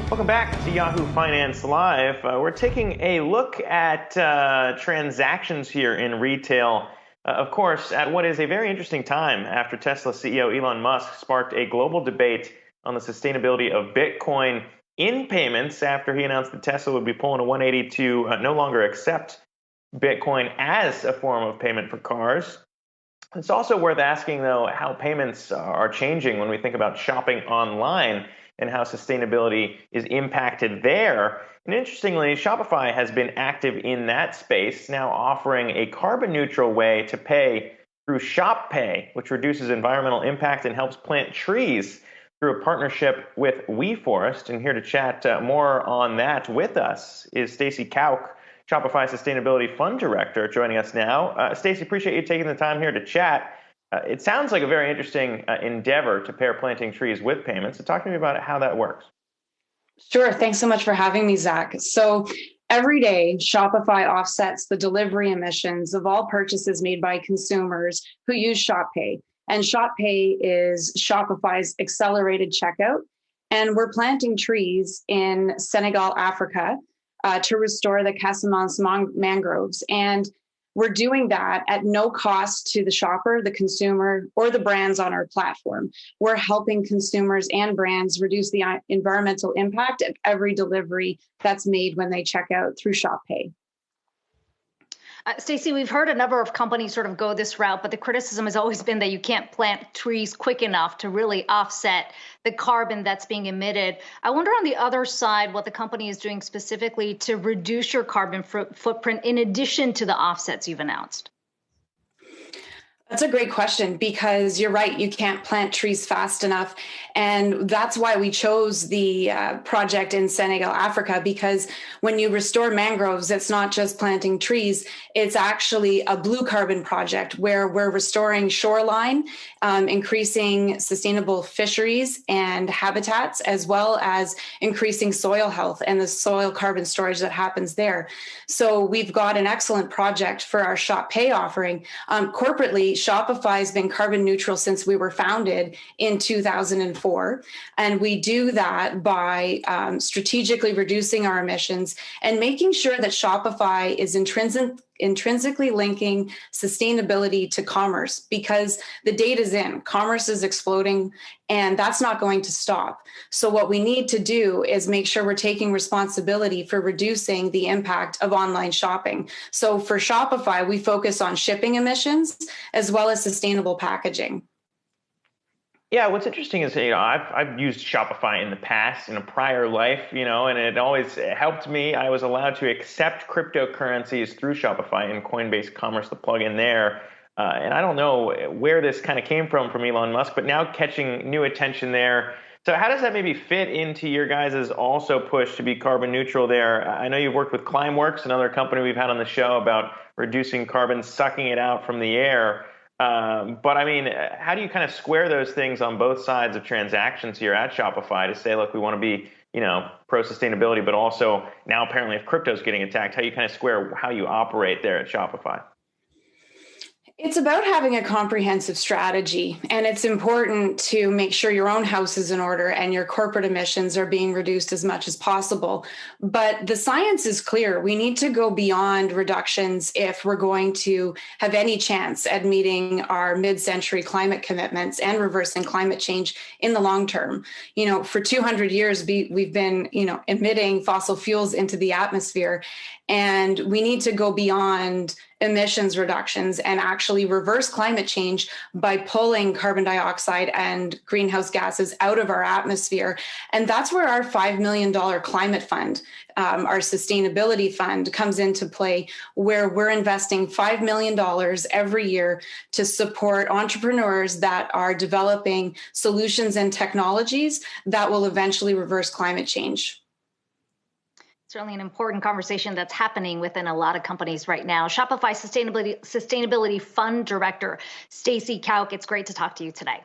Welcome back to Yahoo Finance Live. We're taking a look at transactions here in retail. Of course, at what is a very interesting time after Tesla CEO Elon Musk sparked a global debate on the sustainability of Bitcoin in payments after he announced that Tesla would be pulling a 180 to no longer accept Bitcoin as a form of payment for cars. It's also worth asking, though, how payments are changing when we think about shopping online and how sustainability is impacted there. And interestingly, Shopify has been active in that space, now offering a carbon neutral way to pay through Shop Pay, which reduces environmental impact and helps plant trees through a partnership with WeForest. And here to chat more on that with us is Stacy Kauk, Shopify Sustainability Fund Director, joining us now. Stacy, appreciate you taking the time here to chat. It sounds like a very interesting endeavor to pair planting trees with payments. So talk to me about how that works. Sure. Thanks so much for having me, Zach. So every day, Shopify offsets the delivery emissions of all purchases made by consumers who use Shop Pay. And Shop Pay is Shopify's accelerated checkout. And we're planting trees in Senegal, Africa, to restore the Casamance mangroves. And we're doing that at no cost to the shopper, the consumer, or the brands on our platform. We're helping consumers and brands reduce the environmental impact of every delivery that's made when they check out through Shop Pay. Stacy, we've heard a number of companies sort of go this route, but the criticism has always been that you can't plant trees quick enough to really offset the carbon that's being emitted. I wonder on the other side what the company is doing specifically to reduce your carbon footprint in addition to the offsets you've announced. That's a great question, because you're right, you can't plant trees fast enough. And that's why we chose the project in Senegal, Africa, because when you restore mangroves, it's not just planting trees, it's actually a blue carbon project where we're restoring shoreline, increasing sustainable fisheries and habitats, as well as increasing soil health and the soil carbon storage that happens there. So we've got an excellent project for our Shop Pay offering. Corporately, Shopify has been carbon neutral since we were founded in 2004. And we do that by strategically reducing our emissions and making sure that Shopify is intrinsically linking sustainability to commerce, because the data's in, commerce is exploding, and that's not going to stop. So what we need to do is make sure we're taking responsibility for reducing the impact of online shopping. So for Shopify, we focus on shipping emissions as well as sustainable packaging. Yeah, what's interesting is, I've used Shopify in the past in a prior life, and it always helped me. I was allowed to accept cryptocurrencies through Shopify and Coinbase Commerce, the plugin there. And I don't know where this kind of came from Elon Musk, but now catching new attention there. So how does that maybe fit into your guys' also push to be carbon neutral there? I know you've worked with Climeworks, another company we've had on the show, about reducing carbon, sucking it out from the air. But I mean, how do you kind of square those things on both sides of transactions here at Shopify to say, look, we want to be, pro sustainability, but also now apparently if crypto's getting attacked, how you kind of square how you operate there at Shopify? It's about having a comprehensive strategy, and it's important to make sure your own house is in order and your corporate emissions are being reduced as much as possible. But the science is clear. We need to go beyond reductions if we're going to have any chance at meeting our mid-century climate commitments and reversing climate change in the long term. For 200 years, we've been, emitting fossil fuels into the atmosphere, and we need to go beyond emissions reductions and actually reverse climate change by pulling carbon dioxide and greenhouse gases out of our atmosphere. And that's where our $5 million climate fund, our sustainability fund, comes into play, where we're investing $5 million every year to support entrepreneurs that are developing solutions and technologies that will eventually reverse climate change. Certainly an important conversation that's happening within a lot of companies right now. Shopify Sustainability Fund Director, Stacy Kauk, it's great to talk to you today.